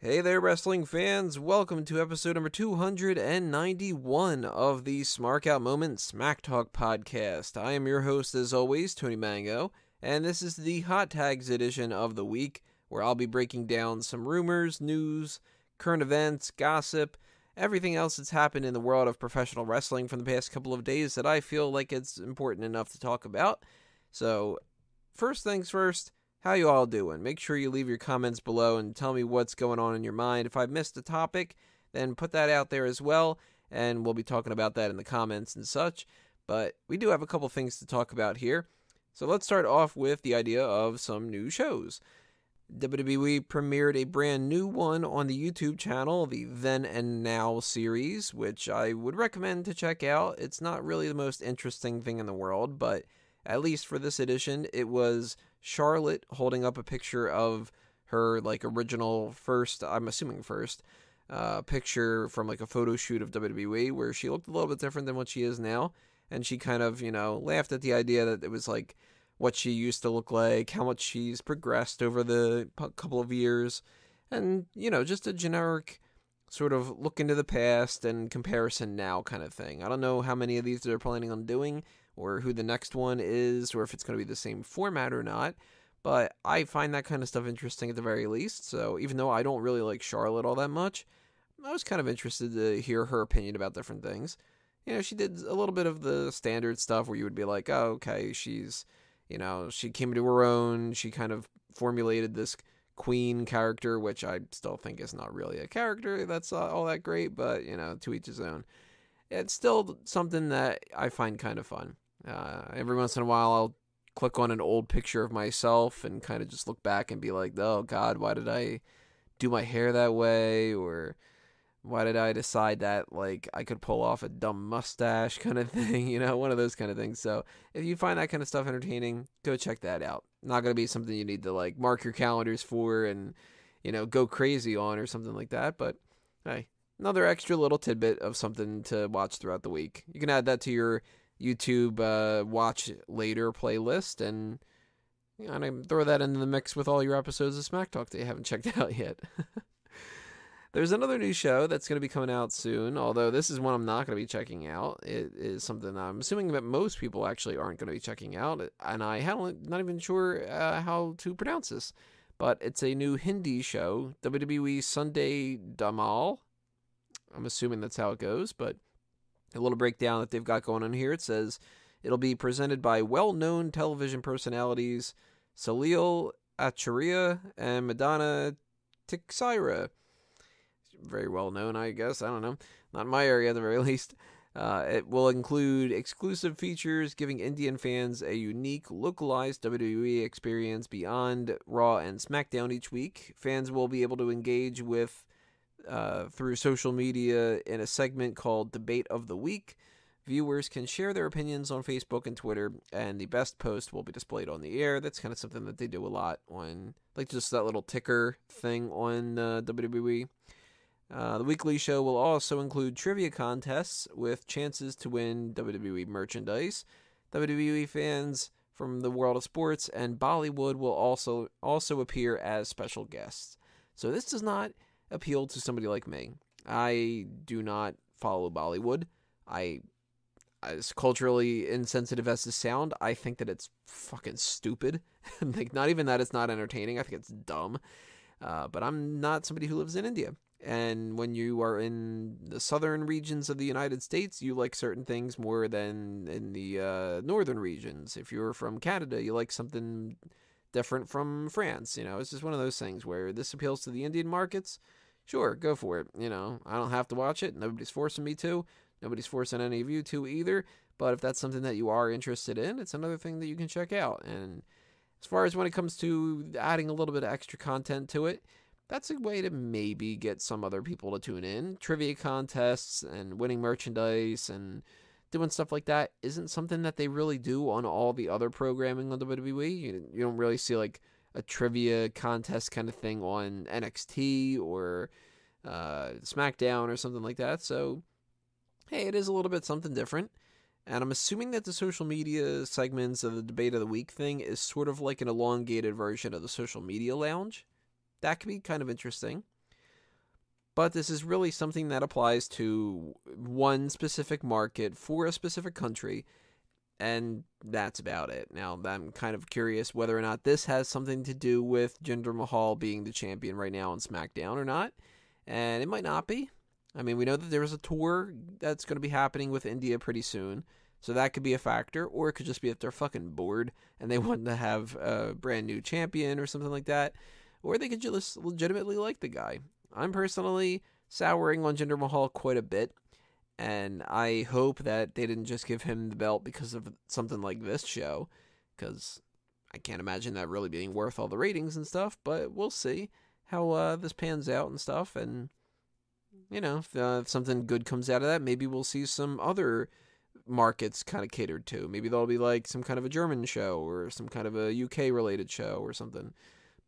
Hey there, wrestling fans. Welcome to episode number 291 of the Smark Out Moment Smack Talk podcast. I am your host, as always, Tony Mango, and this is the Hot Tags edition of the week, where I'll be breaking down some rumors, news, current events, gossip, everything else that's happened in the world of professional wrestling from the past couple of days that I feel like it's important enough to talk about. So, first things first, how you all doing? Make sure you leave your comments below and tell me what's going on in your mind. If I've missed a topic, then put that out there as well, and we'll be talking about that in the comments and such. But we do have a couple things to talk about here. So let's start off with the idea of some new shows. WWE premiered a brand new one on the YouTube channel, the Then and Now series, which I would recommend to check out. It's not really the most interesting thing in the world, but at least for this edition, it was Charlotte holding up a picture of her, original first picture from, a photo shoot of WWE, where she looked a little bit different than what she is now, and she kind of, laughed at the idea that it was, what she used to look like, how much she's progressed over the couple of years, and, just a generic sort of look into the past and comparison now kind of thing. I don't know how many of these they're planning on doing, or who the next one is, or if it's going to be the same format or not, but I find that kind of stuff interesting at the very least. So even though I don't really like Charlotte all that much, I was kind of interested to hear her opinion about different things. She did a little bit of the standard stuff where you would be like, oh, okay, she's, she came into her own, she kind of formulated this queen character, which I still think is not really a character that's all that great, but, to each his own. It's still something that I find kind of fun. Every once in a while, I'll click on an old picture of myself and kind of just look back and be like, oh, God, why did I do my hair that way? Or why did I decide that, I could pull off a dumb mustache kind of thing? One of those kind of things. So if you find that kind of stuff entertaining, go check that out. Not going to be something you need to, mark your calendars for and, go crazy on or something like that. But, hey, another extra little tidbit of something to watch throughout the week. You can add that to your YouTube watch later playlist and throw that into the mix with all your episodes of Smack Talk that you haven't checked out yet. There's another new show that's going to be coming out soon, although this is one I'm not going to be checking out. It is something I'm assuming that most people actually aren't going to be checking out, and I'm not even sure how to pronounce this, but it's a new Hindi show, WWE Sunday Dhamaal. I'm assuming that's how it goes, but a little breakdown that they've got going on here. It says it'll be presented by well-known television personalities Salil Acharya and Madonna Tixira. Very well-known, I guess. I don't know. Not in my area, at the very least. It will include exclusive features, giving Indian fans a unique, localized WWE experience beyond Raw and SmackDown each week. Fans will be able to engage with through social media in a segment called Debate of the Week. Viewers can share their opinions on Facebook and Twitter, and the best post will be displayed on the air. That's kind of something that they do a lot on, just that little ticker thing on WWE. The weekly show will also include trivia contests with chances to win WWE merchandise. WWE fans from the world of sports and Bollywood will also appear as special guests. So this does not appeal to somebody like me. I do not follow Bollywood. As culturally insensitive as this sound, I think that it's fucking stupid. Not even that it's not entertaining. I think it's dumb. But I'm not somebody who lives in India. And when you are in the southern regions of the United States, you like certain things more than in the northern regions. If you're from Canada, you like something different from France. It's just one of those things where this appeals to the Indian markets. Sure, go for it. I don't have to watch it. Nobody's forcing me to. Nobody's forcing any of you to either. But if that's something that you are interested in, it's another thing that you can check out. And as far as when it comes to adding a little bit of extra content to it, that's a way to maybe get some other people to tune in. Trivia contests and winning merchandise and doing stuff like that isn't something that they really do on all the other programming on WWE. You don't really see a trivia contest kind of thing on NXT or SmackDown or something like that. So, hey, it is a little bit something different. And I'm assuming that the social media segments of the Debate of the Week thing is sort of like an elongated version of the social media lounge. That could be kind of interesting. But this is really something that applies to one specific market for a specific country, and that's about it. Now, I'm kind of curious whether or not this has something to do with Jinder Mahal being the champion right now on SmackDown or not, and it might not be. I mean, we know that there's a tour that's going to be happening with India pretty soon, so that could be a factor, or it could just be that they're fucking bored and they want to have a brand new champion or something like that, or they could just legitimately like the guy. I'm personally souring on Jinder Mahal quite a bit, and I hope that they didn't just give him the belt because of something like this show, because I can't imagine that really being worth all the ratings and stuff, but we'll see how this pans out and stuff, and, you know, if something good comes out of that, maybe we'll see some other markets kind of catered to. Maybe there'll be like some kind of a German show or some kind of a UK related show or something.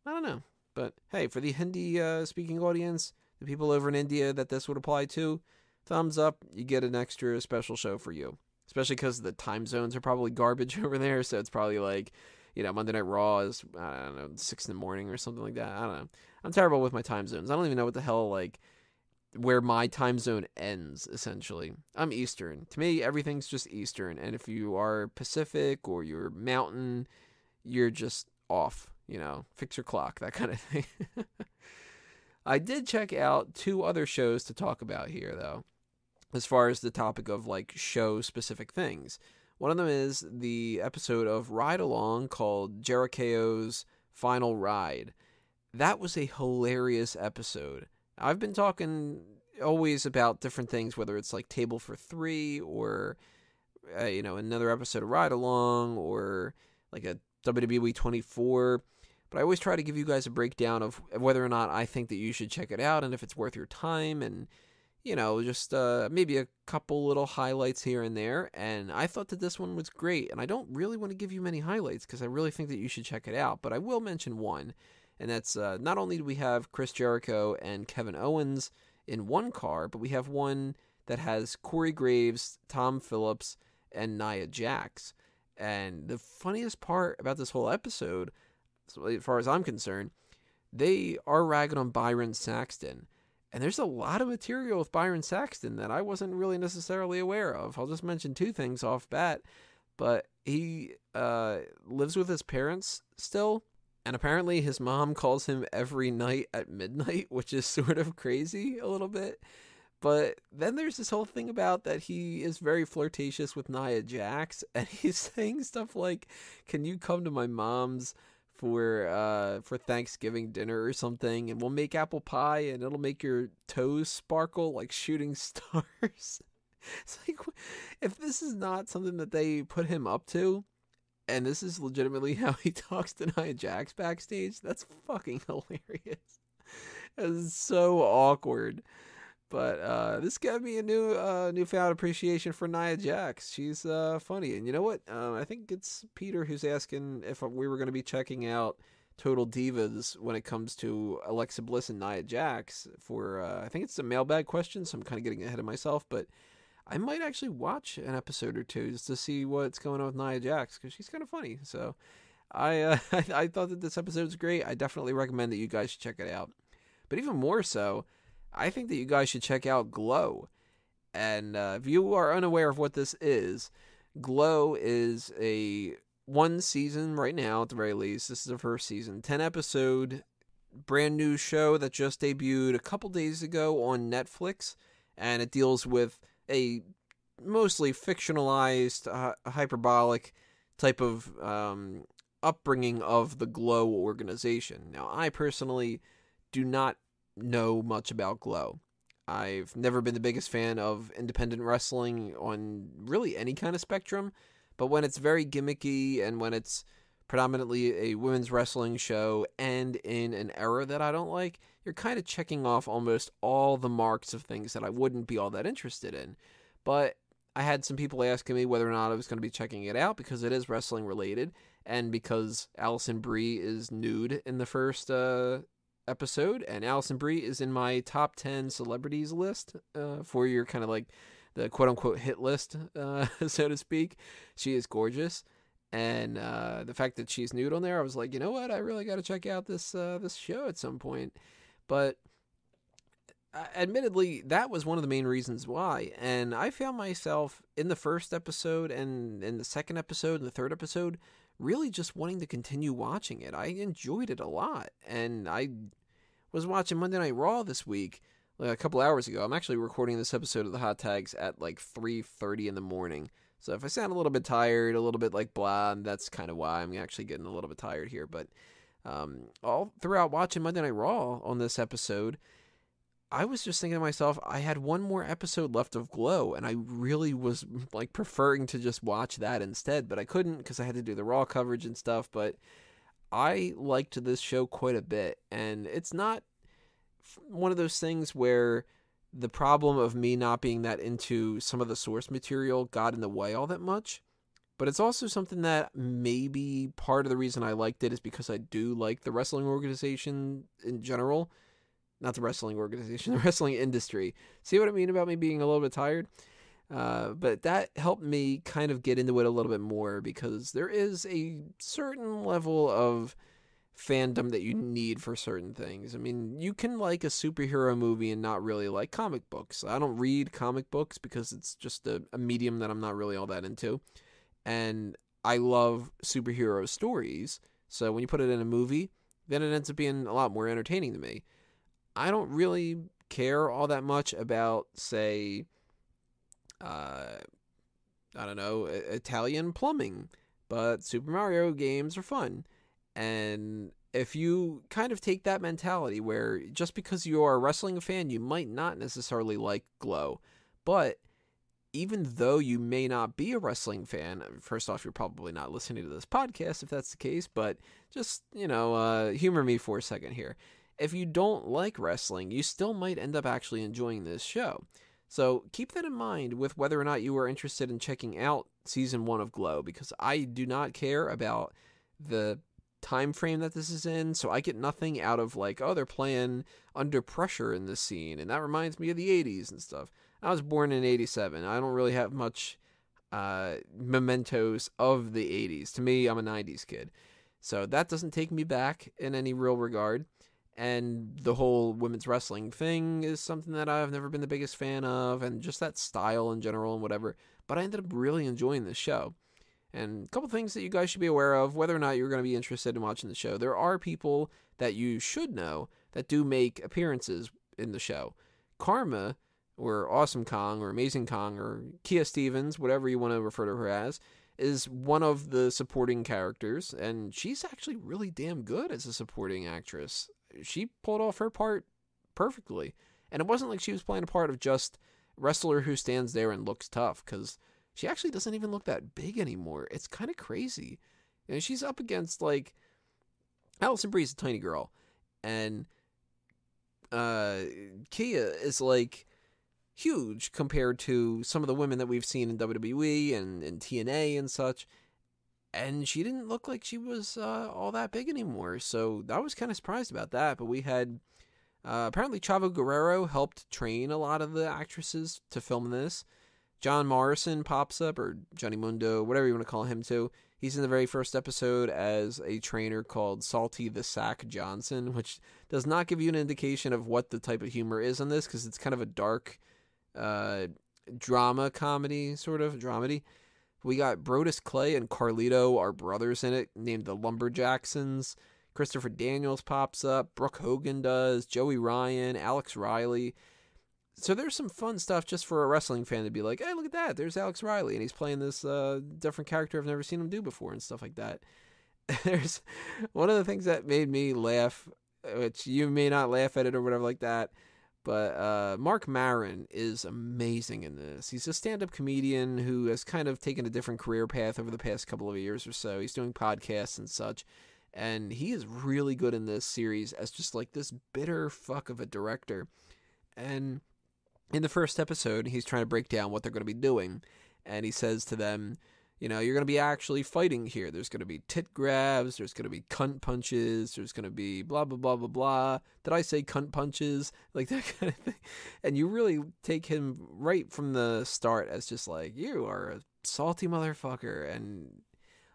I don't know. But hey, for the Hindi speaking audience, the people over in India that this would apply to, thumbs up, you get an extra special show for you. Especially because the time zones are probably garbage over there, so it's probably like, you know, Monday Night Raw is, I don't know, 6 in the morning or something like that. I don't know. I'm terrible with my time zones. I don't even know what the hell, like, where my time zone ends, essentially. I'm Eastern. To me, everything's just Eastern, and if you are Pacific or you're Mountain, you're just off. You know, fix your clock, that kind of thing. I did check out 2 other shows to talk about here, though, as far as the topic of, like, show-specific things. One of them is the episode of Ride Along called Jeri-KO's Final Ride. That was a hilarious episode. I've been talking always about different things, whether it's, like, Table for 3 or, you know, another episode of Ride Along or, like, a WWE 24, but I always try to give you guys a breakdown of whether or not I think that you should check it out and if it's worth your time, and, you know, just maybe a couple little highlights here and there. And I thought that this one was great, and I don't really want to give you many highlights because I really think that you should check it out, but I will mention one, and that's not only do we have Chris Jericho and Kevin Owens in one car, but we have one that has Corey Graves, Tom Phillips, and Nia Jax. And the funniest part about this whole episode, as far as I'm concerned, they are ragging on Byron Saxton. And there's a lot of material with Byron Saxton that I wasn't really necessarily aware of. I'll just mention 2 things off bat. But he lives with his parents still. And apparently his mom calls him every night at midnight, which is sort of crazy a little bit. But then there's this whole thing about that he is very flirtatious with Nia Jax, and he's saying stuff like, "Can you come to my mom's for Thanksgiving dinner or something, and we'll make apple pie, and it'll make your toes sparkle like shooting stars." It's like, if this is not something that they put him up to, and this is legitimately how he talks to Nia Jax backstage, that's fucking hilarious. It's so awkward. But this gave me a newfound appreciation for Nia Jax. She's funny. And you know what? I think it's Peter who's asking if we were going to be checking out Total Divas when it comes to Alexa Bliss and Nia Jax for, I think it's a mailbag question, so I'm kind of getting ahead of myself. But I might actually watch an episode or 2 just to see what's going on with Nia Jax, because she's kind of funny. So I thought that this episode was great. I definitely recommend that you guys should check it out. But even more so, I think that you guys should check out Glow. And if you are unaware of what this is, Glow is a 1 season right now, at the very least. This is the first season. 10 episode, brand new show that just debuted a couple days ago on Netflix. And it deals with a mostly fictionalized, hyperbolic type of upbringing of the Glow organization. Now, I personally do not know much about Glow. I've never been the biggest fan of independent wrestling on really any kind of spectrum, but when it's very gimmicky and when it's predominantly a women's wrestling show and in an era that I don't like, you're kind of checking off almost all the marks of things that I wouldn't be all that interested in. But I had some people asking me whether or not I was going to be checking it out because it is wrestling related, and because Allison Brie is nude in the first episode, and Allison Brie is in my top 10 celebrities list for your kind of like the quote-unquote hit list, so to speak. She is gorgeous, and the fact that she's nude on there, I was like, you know what, I really got to check out this show at some point. But admittedly, that was one of the main reasons why. And I found myself in the first episode and in the second episode and the third episode really just wanting to continue watching it. I enjoyed it a lot. And I was watching Monday Night Raw this week, like a couple hours ago. I'm actually recording this episode of the Hot Tags at like 3:30 in the morning. So if I sound a little bit tired, a little bit like blah, that's kind of why I'm actually getting a little bit tired here. But all throughout watching Monday Night Raw on this episode, I was just thinking to myself, I had one more episode left of Glow, and I really was like preferring to just watch that instead, but I couldn't because I had to do the Raw coverage and stuff. But I liked this show quite a bit, and it's not one of those things where the problem of me not being that into some of the source material got in the way all that much. But it's also something that maybe part of the reason I liked it is because I do like the wrestling organization in general. Not the wrestling organization, the wrestling industry. See what I mean about me being a little bit tired? But that helped me kind of get into it a little bit more because there is a certain level of fandom that you need for certain things. I mean, you can like a superhero movie and not really like comic books. I don't read comic books because it's just a medium that I'm not really all that into. And I love superhero stories. So when you put it in a movie, then it ends up being a lot more entertaining to me. I don't really care all that much about, say, I don't know, Italian plumbing, but Super Mario games are fun. And if you kind of take that mentality where just because you are a wrestling fan, you might not necessarily like Glow, but even though you may not be a wrestling fan, first off, you're probably not listening to this podcast if that's the case, but just, humor me for a second here. If you don't like wrestling, you still might end up actually enjoying this show. So keep that in mind with whether or not you are interested in checking out season 1 of Glow, because I do not care about the time frame that this is in, so I get nothing out of like, oh, they're playing under pressure in this scene, and that reminds me of the 80s and stuff. I was born in 87. I don't really have much mementos of the 80s. To me, I'm a 90s kid. So that doesn't take me back in any real regard. And the whole women's wrestling thing is something that I've never been the biggest fan of, and just that style in general and whatever. But I ended up really enjoying this show. And a couple things that you guys should be aware of, whether or not you're going to be interested in watching the show. There are people that you should know that do make appearances in the show. Karma, or Awesome Kong, or Amazing Kong, or Kia Stevens, whatever you want to refer to her as, is one of the supporting characters, and she's actually really damn good as a supporting actress. She pulled off her part perfectly. And it wasn't like she was playing a part of just wrestler who stands there and looks tough, because she actually doesn't even look that big anymore. It's kind of crazy. And she's up against, like, Allison Bree's a tiny girl. And Kia is, like, huge compared to some of the women that we've seen in WWE and TNA and such. And she didn't look like she was all that big anymore. So I was kind of surprised about that. But we had, apparently Chavo Guerrero helped train a lot of the actresses to film this. John Morrison pops up, or Johnny Mundo, whatever you want to call him too. He's in the very first episode as a trainer called Salty the Sack Johnson, which does not give you an indication of what the type of humor is on this, because it's kind of a dark drama comedy, sort of dramedy. We got Brodus Clay and Carlito, our brothers, in it, named the Lumberjacksons. Christopher Daniels pops up. Brooke Hogan does. Joey Ryan. Alex Riley. So there's some fun stuff just for a wrestling fan to be like, hey, look at that. There's Alex Riley, and he's playing this different character I've never seen him do before and stuff like that. There's one of the things that made me laugh, which you may not laugh at it or whatever like that, but Mark Maron is amazing in this. He's a stand-up comedian who has kind of taken a different career path over the past couple of years or so. He's doing podcasts and such, and he is really good in this series as just like this bitter fuck of a director. And in the first episode, he's trying to break down what they're going to be doing, and he says to them, you know, you're going to be actually fighting here. There's going to be tit grabs. There's going to be cunt punches. There's going to be blah, blah, blah, blah, blah. Did I say cunt punches? Like that kind of thing. And you really take him right from the start as just like, you are a salty motherfucker. And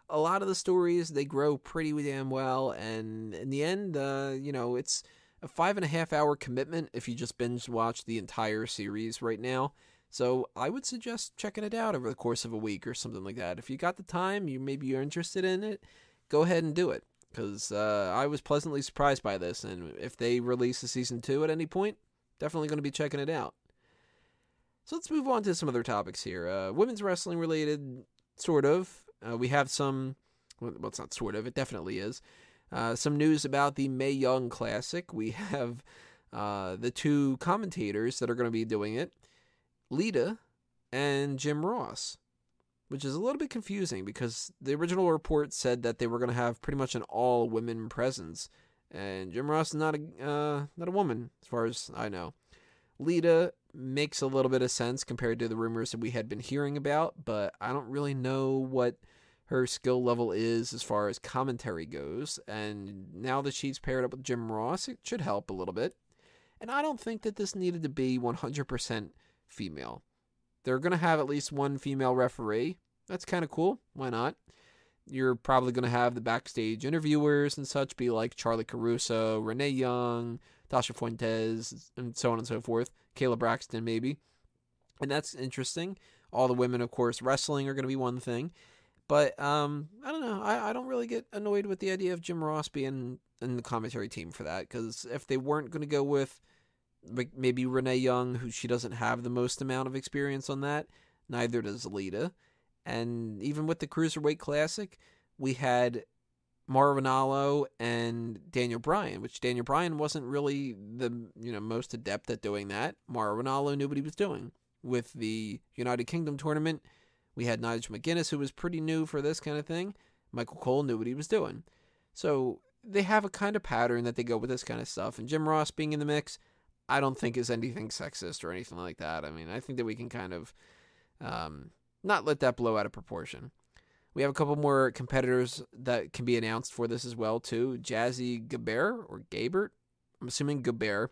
a lot of the stories, they grow pretty damn well. And in the end, you know, it's a 5.5-hour commitment if you just binge watch the entire series right now. So I would suggest checking it out over the course of a week or something like that. If you got the time, maybe you're interested in it, go ahead and do it. Because I was pleasantly surprised by this, and if they release a season 2 at any point, definitely going to be checking it out. So let's move on to some other topics here. Women's wrestling related, sort of. We have some, well, it's not sort of, it definitely is. Some news about the Mae Young Classic. We have the 2 commentators that are going to be doing it, Lita and Jim Ross, which is a little bit confusing because the original report said that they were going to have pretty much an all-women presence, and Jim Ross is not a woman, as far as I know. Lita makes a little bit of sense compared to the rumors that we had been hearing about, but I don't really know what her skill level is as far as commentary goes, and now that she's paired up with Jim Ross, it should help a little bit. And I don't think that this needed to be 100% female. They're going to have at least one female referee. That's kind of cool. Why not? You're probably going to have the backstage interviewers and such be like Charlie Caruso, Renee Young, Tasha Fuentes, and so on and so forth. Kayla Braxton, maybe. And that's interesting. All the women, of course, wrestling are going to be one thing. But, I don't know. I don't really get annoyed with the idea of Jim Ross being in the commentary team for that. Because if they weren't going to go with maybe Renee Young, who she doesn't have the most amount of experience on that, neither does Lita. And even with the Cruiserweight Classic, we had Mauro Ranallo and Daniel Bryan, which Daniel Bryan wasn't really the most adept at doing that. Mauro Ranallo knew what he was doing. With the United Kingdom tournament, we had Nigel McGuinness, who was pretty new for this kind of thing. Michael Cole knew what he was doing. So they have a kind of pattern that they go with this kind of stuff. And Jim Ross being in the mix, I don't think is anything sexist or anything like that. I mean, I think that we can kind of not let that blow out of proportion. We have a couple more competitors that can be announced for this as well, too. Jazzy, Gabert, or Gabert. I'm assuming Gabert.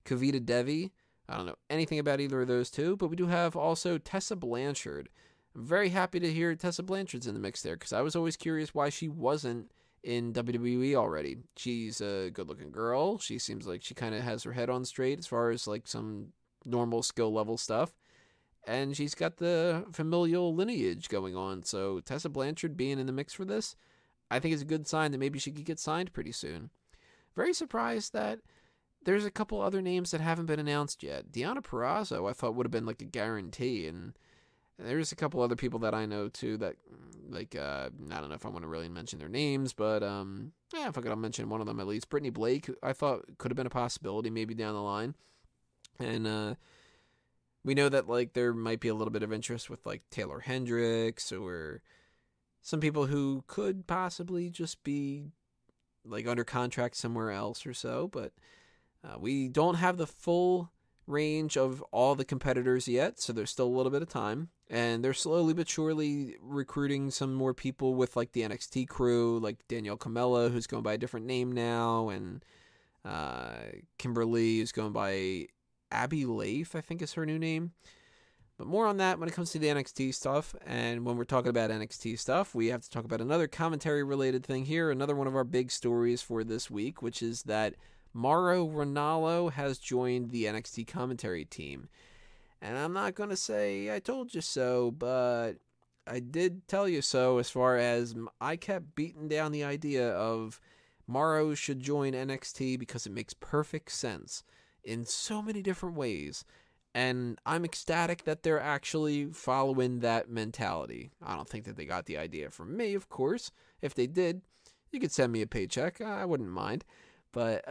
Kavita, Devi. I don't know anything about either of those two, but we do have also Tessa Blanchard. I'm very happy to hear Tessa Blanchard's in the mix there, because I was always curious why she wasn't in WWE already. She's a good-looking girl. She seems like she kind of has her head on straight as far as like some normal skill level stuff. And she's got the familial lineage going on. So Tessa Blanchard being in the mix for this, I think is a good sign that maybe she could get signed pretty soon. Very surprised that there's a couple other names that haven't been announced yet. Deonna Purrazzo I thought would have been like a guarantee. And there's a couple other people that I know too that, like, I don't know if I want to really mention their names, but if I could, I'll mention one of them at least. Brittany Blake, I thought could have been a possibility maybe down the line. And we know that, like, there might be a little bit of interest with, like, Taylor Hendricks or some people who could possibly just be, like, under contract somewhere else or so. But we don't have the full range of all the competitors yet, so there's still a little bit of time. And they're slowly but surely recruiting some more people with, like, the NXT crew, like Danielle Camella, who's going by a different name now, and Kimberly is going by Abby Leif, I think is her new name. But more on that when it comes to the NXT stuff. And when we're talking about NXT stuff, we have to talk about another commentary-related thing here, another one of our big stories for this week, which is that Mauro Ranallo has joined the NXT commentary team. And I'm not going to say I told you so, but I did tell you so, as far as I kept beating down the idea of Mauro should join NXT because it makes perfect sense in so many different ways. And I'm ecstatic that they're actually following that mentality. I don't think that they got the idea from me, of course. If they did, you could send me a paycheck. I wouldn't mind. But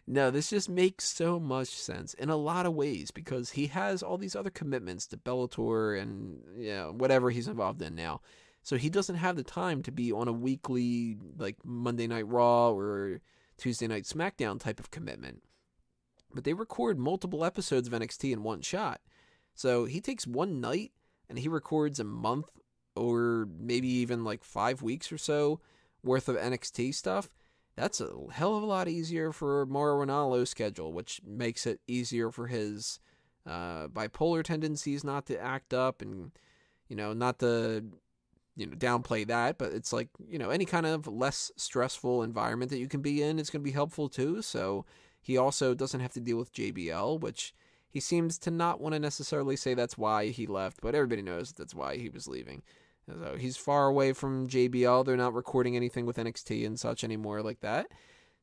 no, this just makes so much sense in a lot of ways, because he has all these other commitments to Bellator and whatever he's involved in now. So he doesn't have the time to be on a weekly, like, Monday Night Raw or Tuesday Night SmackDown type of commitment. But they record multiple episodes of NXT in one shot. So he takes one night and he records a month or maybe even like 5 weeks or so worth of NXT stuff. That's a hell of a lot easier for Mauro Ranallo's schedule, which makes it easier for his bipolar tendencies not to act up and, not to downplay that, but it's like, any kind of less stressful environment that you can be in is going to be helpful too. So he also doesn't have to deal with JBL, which he seems to not want to necessarily say that's why he left, but everybody knows that's why he was leaving. So he's far away from JBL. They're not recording anything with NXT and such anymore like that.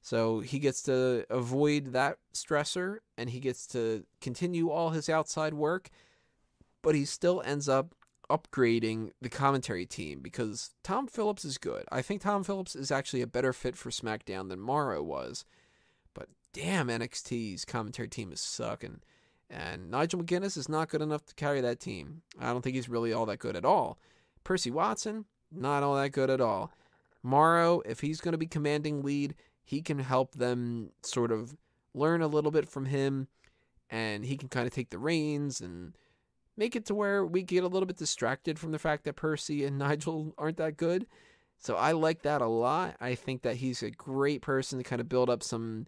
So he gets to avoid that stressor, and he gets to continue all his outside work, but he still ends up upgrading the commentary team because Tom Phillips is good. I think Tom Phillips is actually a better fit for SmackDown than Mauro was, but damn, NXT's commentary team is sucking, and Nigel McGuinness is not good enough to carry that team. I don't think he's really all that good at all. Percy Watson, not all that good at all. Mauro, if he's going to be commanding lead, he can help them sort of learn a little bit from him, and he can kind of take the reins and make it to where we get a little bit distracted from the fact that Percy and Nigel aren't that good. So I like that a lot. I think that he's a great person to kind of build up some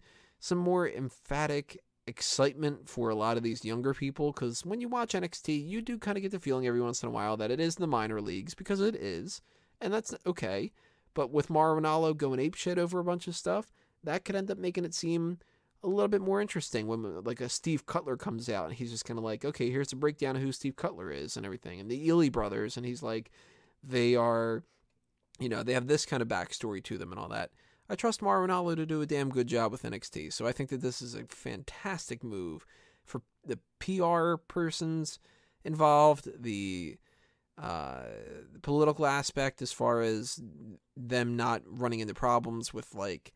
more emphatic excitement for a lot of these younger people, because when you watch NXT, you do kind of get the feeling every once in a while that it is the minor leagues, because it is, and that's okay. But with Mauro Ranallo going apeshit over a bunch of stuff, that could end up making it seem a little bit more interesting when, like, a Steve Cutler comes out and he's just kind of like, okay, here's a breakdown of who Steve Cutler is and everything, and the Ely brothers, and he's like, they are, they have this kind of backstory to them and all that. I trust Mauro Ranallo to do a damn good job with NXT, so I think that this is a fantastic move for the PR persons involved, the political aspect as far as them not running into problems with, like,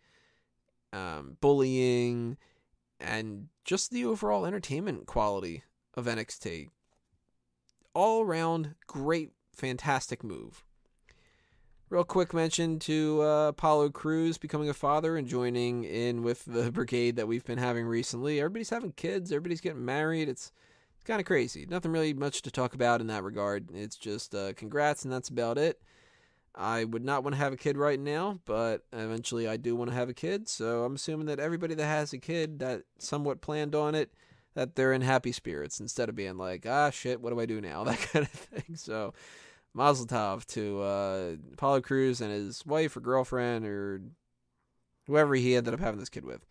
bullying, and just the overall entertainment quality of NXT. All around, great, fantastic move. Real quick mention to Paolo Cruz becoming a father and joining in with the brigade that we've been having recently. Everybody's having kids. Everybody's getting married. It's kind of crazy. Nothing really much to talk about in that regard. It's just congrats, and that's about it. I would not want to have a kid right now, but eventually I do want to have a kid. So I'm assuming that everybody that has a kid that somewhat planned on it, that they're in happy spirits instead of being like, shit, what do I do now? That kind of thing. So Mazel Tov to Paolo Cruz and his wife or girlfriend or whoever he ended up having this kid with.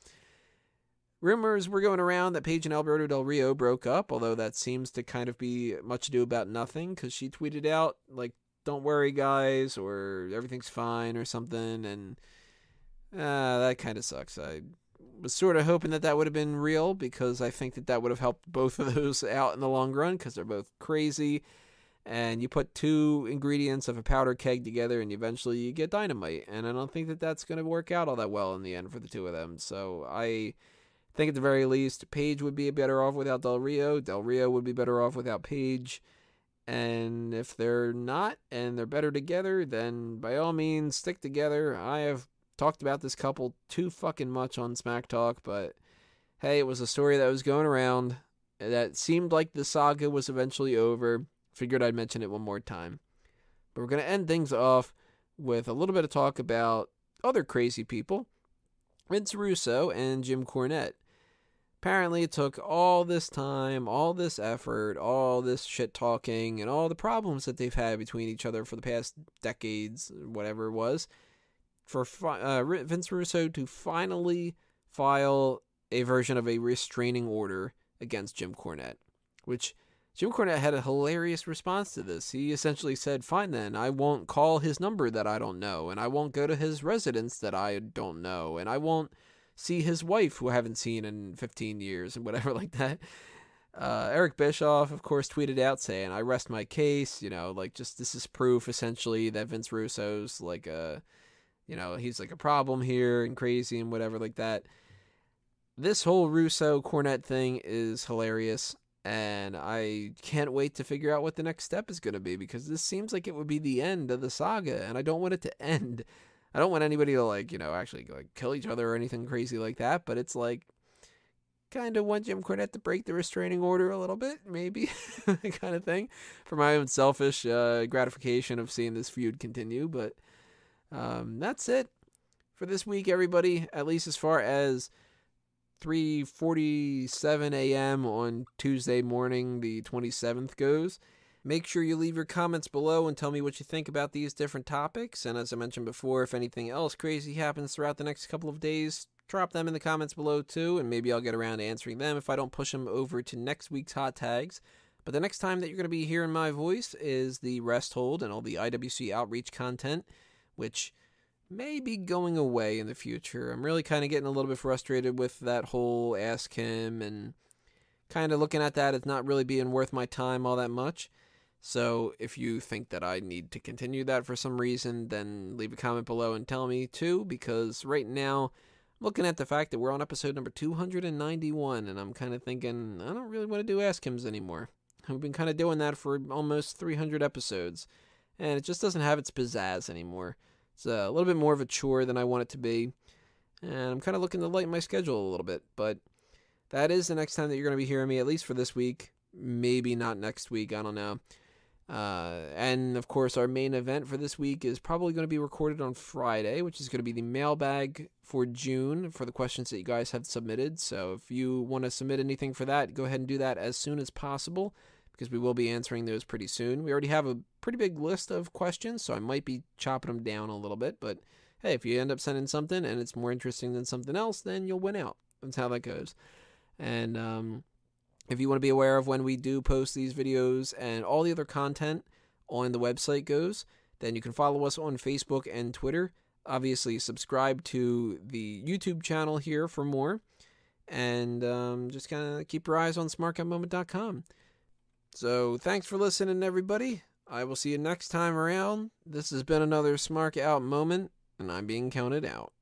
Rumors were going around that Paige and Alberto Del Rio broke up, although that seems to kind of be much ado about nothing, because she tweeted out, like, don't worry, guys, or everything's fine or something, and that kind of sucks. I was sort of hoping that would have been real, because I think that would have helped both of those out in the long run, because they're both crazy. And you put two ingredients of a powder keg together and eventually you get dynamite. And I don't think that that's going to work out all that well in the end for the two of them. So I think at the very least, Paige would be better off without Del Rio. Del Rio would be better off without Paige. And if they're not and they're better together, then by all means, stick together. I have talked about this couple too fucking much on Smack Talk, but hey, it was a story that was going around that seemed like the saga was eventually over. Figured I'd mention it one more time. But we're going to end things off with a little bit of talk about other crazy people, Vince Russo and Jim Cornette. Apparently it took all this time, all this effort, all this shit talking, and all the problems that they've had between each other for the past decades, whatever it was, for Vince Russo to finally file a version of a restraining order against Jim Cornette, which Jim Cornette had a hilarious response to this. He essentially said, fine then, I won't call his number that I don't know, and I won't go to his residence that I don't know, and I won't see his wife who I haven't seen in 15 years, and whatever like that. Eric Bischoff, of course, tweeted out saying, I rest my case, like, just this is proof, essentially, that Vince Russo's like he's like a problem here and crazy and whatever like that. This whole Russo-Cornette thing is hilarious. And I can't wait to figure out what the next step is going to be, because this seems like it would be the end of the saga, and I don't want it to end. I don't want anybody to, actually kill each other or anything crazy like that, but it's like, kind of want Jim Cornette to break the restraining order a little bit, maybe, kind of thing, for my own selfish gratification of seeing this feud continue. But that's it for this week, everybody, at least as far as 3:47 a.m. on Tuesday morning, the 27th goes. Make sure you leave your comments below and tell me what you think about these different topics. And as I mentioned before, if anything else crazy happens throughout the next couple of days, drop them in the comments below too, and maybe I'll get around to answering them if I don't push them over to next week's hot tags. But the next time that you're going to be hearing my voice is the rest hold and all the IWC outreach content, which may be going away in the future. I'm really kind of getting a little bit frustrated with that whole ask him and kind of looking at that as not really being worth my time all that much. So if you think that I need to continue that for some reason, then leave a comment below and tell me too, because right now I'm looking at the fact that we're on episode number 291, and I'm kind of thinking I don't really want to do ask hims anymore. We've been kind of doing that for almost 300 episodes, and it just doesn't have its pizzazz anymore. It's a little bit more of a chore than I want it to be, and I'm kind of looking to lighten my schedule a little bit, but that is the next time that you're going to be hearing me, at least for this week. Maybe not next week, I don't know. And, of course, our main event for this week is probably going to be recorded on Friday, which is going to be the mailbag for June for the questions that you guys have submitted. So if you want to submit anything for that, go ahead and do that as soon as possible, because we will be answering those pretty soon. We already have a pretty big list of questions, so I might be chopping them down a little bit. But, hey, if you end up sending something and it's more interesting than something else, then you'll win out. That's how that goes. And if you want to be aware of when we do post these videos and all the other content on the website goes, then you can follow us on Facebook and Twitter. Obviously, subscribe to the YouTube channel here for more. And just kind of keep your eyes on smarkoutmoment.com. So thanks for listening, everybody. I will see you next time around. This has been another Smark Out Moment, and I'm being counted out.